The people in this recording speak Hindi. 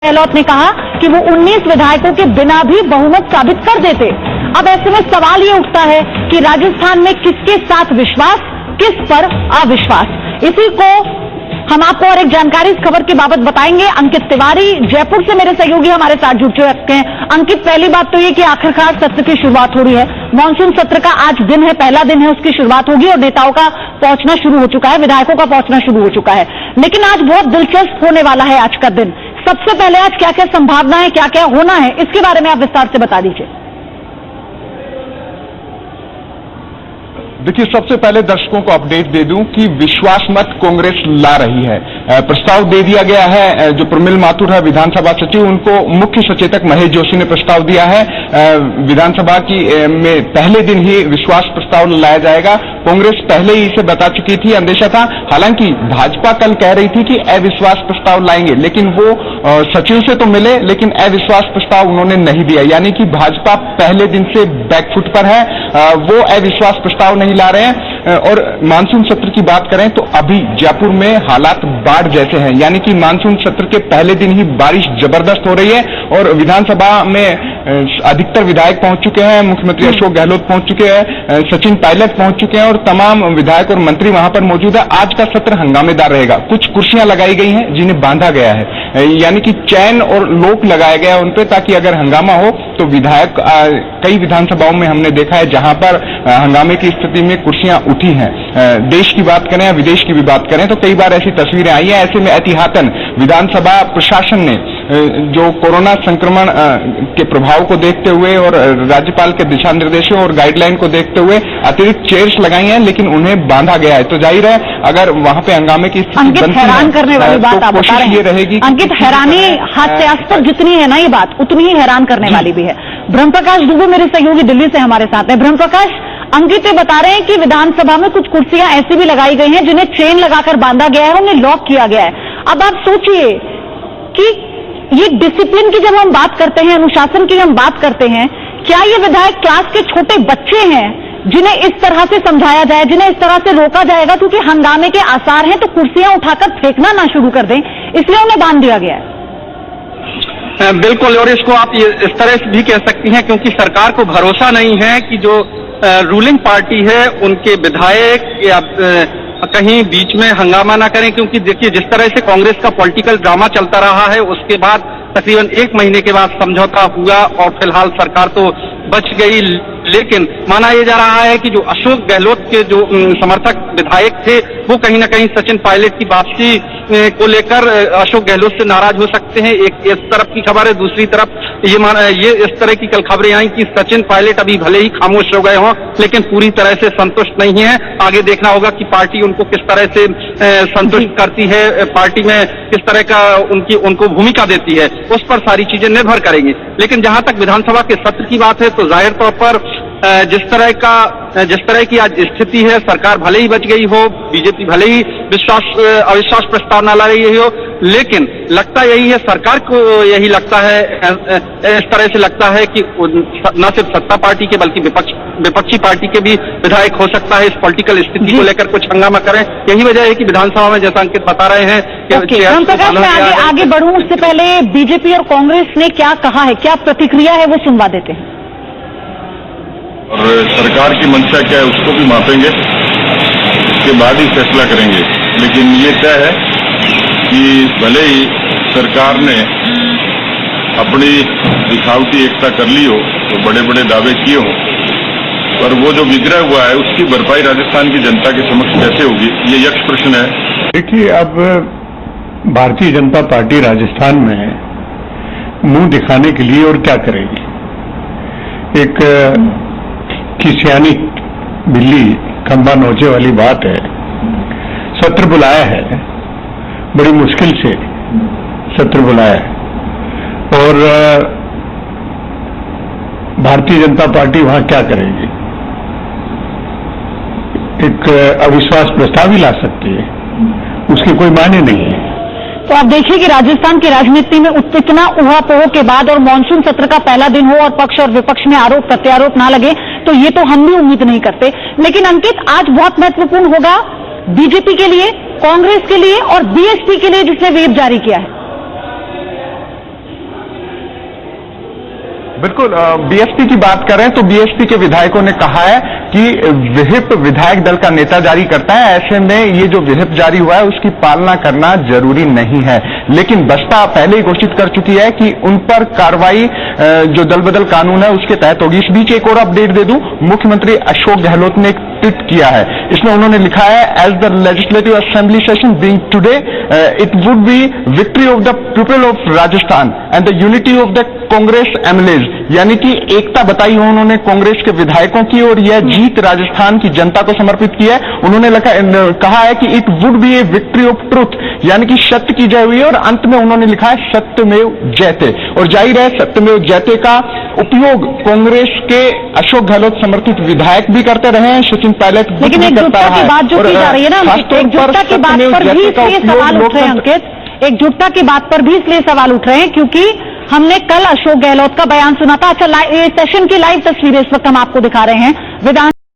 गहलोत ने कहा कि वो 19 विधायकों के बिना भी बहुमत साबित कर देते। अब ऐसे में सवाल ये उठता है कि राजस्थान में किसके साथ विश्वास, किस पर अविश्वास। इसी को हम आपको और एक जानकारी इस खबर की बाबत बताएंगे। अंकित तिवारी जयपुर से मेरे सहयोगी हमारे साथ जुड़ चुके हैं। अंकित, पहली बात तो ये कि आखिरकार सत्र की शुरुआत हो रही है। मानसून सत्र का आज दिन है, पहला दिन है, उसकी शुरुआत होगी और नेताओं का पहुंचना शुरू हो चुका है, विधायकों का पहुंचना शुरू हो चुका है। लेकिन आज बहुत दिलचस्प होने वाला है आज का दिन। सबसे पहले आज क्या क्या संभावना है, क्या क्या होना है, इसके बारे में आप विस्तार से बता दीजिए। देखिए, सबसे पहले दर्शकों को अपडेट दे दूं कि विश्वास मत कांग्रेस ला रही है। प्रस्ताव दे दिया गया है। जो प्रमिल माथुर है विधानसभा सचिव, उनको मुख्य सचेतक महेश जोशी ने प्रस्ताव दिया है। विधानसभा की में पहले दिन ही विश्वास प्रस्ताव लाया जाएगा। कांग्रेस पहले ही इसे बता चुकी थी, अंदेशा था। हालांकि भाजपा कल कह रही थी कि अविश्वास प्रस्ताव लाएंगे, लेकिन वो सचिव से तो मिले लेकिन अविश्वास प्रस्ताव उन्होंने नहीं दिया। यानी कि भाजपा पहले दिन से बैकफुट पर है, वो अविश्वास प्रस्ताव नहीं ला रहे हैं। और मानसून सत्र की बात करें तो अभी जयपुर में हालात बाढ़ जैसे हैं। यानी कि मानसून सत्र के पहले दिन ही बारिश जबरदस्त हो रही है और विधानसभा में अधिकतर विधायक पहुंच चुके हैं। मुख्यमंत्री अशोक गहलोत पहुंच चुके हैं, सचिन पायलट पहुंच चुके हैं और तमाम विधायक और मंत्री वहां पर मौजूद है। आज का सत्र हंगामेदार रहेगा। कुछ कुर्सियां लगाई गई हैं जिन्हें बांधा गया है, यानी कि चैन और लोक लगाया गया है उन पर, ताकि अगर हंगामा हो तो विधायक कई विधानसभाओं में हमने देखा है जहां पर हंगामे की स्थिति में कुर्सियां उठी हैं। देश की बात करें या विदेश की भी बात करें तो कई बार ऐसी तस्वीरें आई हैं। ऐसे में एहतियातन विधानसभा प्रशासन ने जो कोरोना संक्रमण के प्रभाव को देखते हुए और राज्यपाल के दिशा निर्देशों और गाइडलाइन को देखते हुए अतिरिक्त चेयर्स लगाई हैं, लेकिन उन्हें बांधा गया है। तो जाहिर है अगर वहां पे हंगामे की स्थिति बनती हैरान करने वाली बात आप बता रहे हैं। ये रहेगी अंकित, हैरानी हास्यास्पद जितनी है ना ये बात, उतनी ही हैरान करने वाली भी है। ब्रह्मप्रकाश दुबे मेरे सहयोगी दिल्ली से हमारे साथ है। ब्रह्मप्रकाश, अंकित ये बता रहे हैं कि विधानसभा में कुछ कुर्सियां ऐसी भी लगाई गई हैं जिन्हें चेन लगाकर बांधा गया है, उन्हें लॉक किया गया है। अब आप सोचिए कि ये डिसिप्लिन की जब हम बात करते हैं, अनुशासन की हम बात करते हैं, क्या ये विधायक क्लास के छोटे बच्चे हैं जिन्हें इस तरह से समझाया जाए, जिन्हें इस तरह से रोका जाएगा क्योंकि हंगामे के आसार हैं तो कुर्सियां उठाकर फेंकना ना शुरू कर दें, इसलिए उन्हें बांध दिया गया है? बिल्कुल, और इसको आप इस तरह से भी कह सकती हैं क्योंकि सरकार को भरोसा नहीं है कि जो रूलिंग पार्टी है उनके विधायक या कहीं बीच में हंगामा ना करें। क्योंकि देखिए, जिस तरह से कांग्रेस का पॉलिटिकल ड्रामा चलता रहा है, उसके बाद तकरीबन 1 महीने के बाद समझौता हुआ और फिलहाल सरकार तो बच गई। लेकिन माना यह जा रहा है कि जो अशोक गहलोत के जो समर्थक विधायक थे वो कहीं ना कहीं सचिन पायलट की वापसी को लेकर अशोक गहलोत से नाराज हो सकते हैं। एक इस तरफ की खबर है, दूसरी तरफ ये इस तरह की कल खबरें आई कि सचिन पायलट अभी भले ही खामोश हो गए हों लेकिन पूरी तरह से संतुष्ट नहीं है। आगे देखना होगा कि पार्टी उनको किस तरह से संतुष्ट करती है, पार्टी में किस तरह का उनको भूमिका देती है, उस पर सारी चीजें निर्भर करेंगी। लेकिन जहां तक विधानसभा के सत्र की बात है तो जाहिर तौर पर जिस तरह की आज स्थिति है, सरकार भले ही बच गई हो, बीजेपी भले ही अविश्वास प्रस्ताव न ला रही हो, लेकिन लगता यही है, सरकार को यही लगता है, इस तरह से लगता है कि न सिर्फ सत्ता पार्टी के बल्कि विपक्षी पार्टी के भी विधायक हो सकता है इस पॉलिटिकल स्थिति को लेकर कुछ हंगामा करें। यही वजह है कि विधानसभा में जैसा अंकित बता रहे हैं कि आगे बढ़ूं उससे पहले बीजेपी और कांग्रेस ने क्या कहा है, क्या प्रतिक्रिया है, वो सुनवा देते हैं। और सरकार की मंशा क्या है उसको भी मापेंगे, उसके बाद ही फैसला करेंगे। लेकिन ये तय है कि भले ही सरकार ने अपनी दिखावटी एकता कर ली हो, तो बड़े बड़े दावे किए हों, पर वो जो विग्रह हुआ है उसकी भरपाई राजस्थान की जनता के समक्ष कैसे होगी, ये यक्ष प्रश्न है। देखिए, अब भारतीय जनता पार्टी राजस्थान में मुंह दिखाने के लिए और क्या करेगी। एक खिसियानी बिल्ली खंबा नोचे वाली बात है। सत्र बुलाया है, बड़ी मुश्किल से सत्र बुलाया है और भारतीय जनता पार्टी वहां क्या करेगी। एक अविश्वास प्रस्ताव ही ला सकती है, उसके कोई मायने नहीं है। तो आप देखिए कि राजस्थान की राजनीति में इतना उहापोह के बाद और मानसून सत्र का पहला दिन हो और पक्ष और विपक्ष में आरोप प्रत्यारोप ना लगे, तो ये तो हम भी उम्मीद नहीं करते। लेकिन अंकित, आज बहुत महत्वपूर्ण होगा बीजेपी के लिए, कांग्रेस के लिए और बीएसपी के लिए जिसने व्हीप जारी किया है। बिल्कुल, बीएसपी की बात करें तो बीएसपी के विधायकों ने कहा है कि विहिप विधायक दल का नेता जारी करता है, ऐसे में ये जो विहिप जारी हुआ है उसकी पालना करना जरूरी नहीं है। लेकिन बसपा पहले ही घोषित कर चुकी है कि उन पर कार्रवाई जो दल बदल कानून है उसके तहत होगी। इस बीच एक और अपडेट दे दूं, मुख्यमंत्री अशोक गहलोत ने एक ट्वीट किया है, इसमें उन्होंने लिखा है, as the legislative assembly session being today it would be victory of the people of Rajasthan and the unity of the Congress MLAs, यानी कि एकता बताई है उन्होंने कांग्रेस के विधायकों की और यह जीत राजस्थान की जनता को समर्पित की है। उन्होंने कहा है कि it would B A victory of truth, यानी कि सत्य की जय हुई है और अंत में उन्होंने लिखा है सत्यमेव जयते। और जाहिर है सत्यमेव जयते का उपयोग कांग्रेस के अशोक गहलोत समर्थित विधायक भी करते रहे हैं, सचिन पायलट। लेकिन एकजुटता की बात जो की जा रही है ना, एकजुटता की बात पर भी इसलिए सवाल उठ रहे हैं अंकित, एकजुटता की बात पर भी इसलिए सवाल उठ रहे हैं क्योंकि हमने कल अशोक गहलोत का बयान सुना था। अच्छा, सेशन की लाइव तस्वीरें इस वक्त हम आपको दिखा रहे हैं। विधान